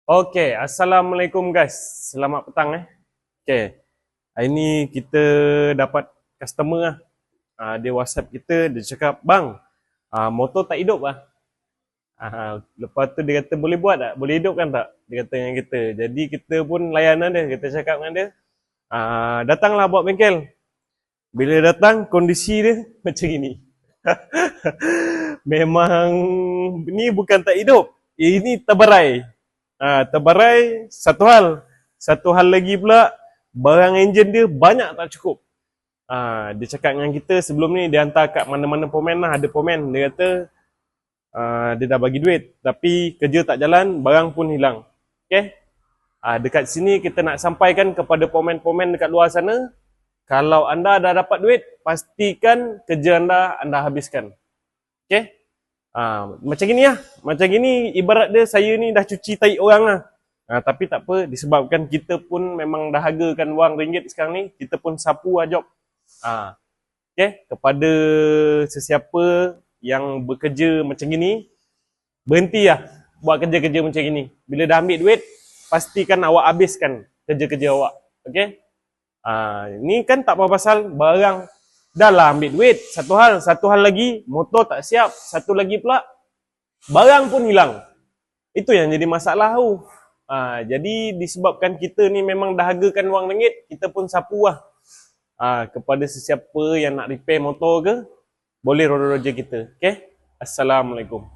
Okey, Assalamualaikum guys. Selamat petang Okey. Hari ni kita dapat customer lah. Dia WhatsApp kita, dia cakap, "Bang, motor tak hidup lah." Lepas tu dia kata, "Boleh buat tak? Boleh hidupkan tak?" Dia kata dengan kita. Jadi kita pun layanan dia, kita cakap dengan dia, "Datanglah buat bengkel." Bila datang, kondisi dia macam ini. Memang ni bukan tak hidup. Ini terbarai. Terbarai satu hal. Satu hal lagi pula, barang enjin dia banyak tak cukup. Dia cakap dengan kita sebelum ni, dia hantar kat mana-mana pomen lah, ada pomen. Dia kata dia dah bagi duit, tapi kerja tak jalan, barang pun hilang. Okay? Dekat sini kita nak sampaikan kepada pomen-pomen dekat luar sana, kalau anda dah dapat duit, pastikan kerja anda habiskan. Okay? Macam gini lah. Macam gini ibarat dia saya ni dah cuci tahi orang lah. Tapi tak apa, disebabkan kita pun memang dahagakan wang ringgit sekarang ni, kita pun sapu lah job. Okay? Kepada sesiapa yang bekerja macam gini, berhenti lah buat kerja-kerja macam gini. Bila dah ambil duit, pastikan awak habiskan kerja-kerja awak. Okay? Ni kan tak apa pasal, barang dah lah ambil duit, satu hal lagi, motor tak siap, satu lagi pula, barang pun hilang. Itu yang jadi masalah tu. Jadi disebabkan kita ni memang dahagakan wang ringgit, kita pun sapu lah. Kepada sesiapa yang nak repair motor ke, boleh roda-roda kita. Okay? Assalamualaikum.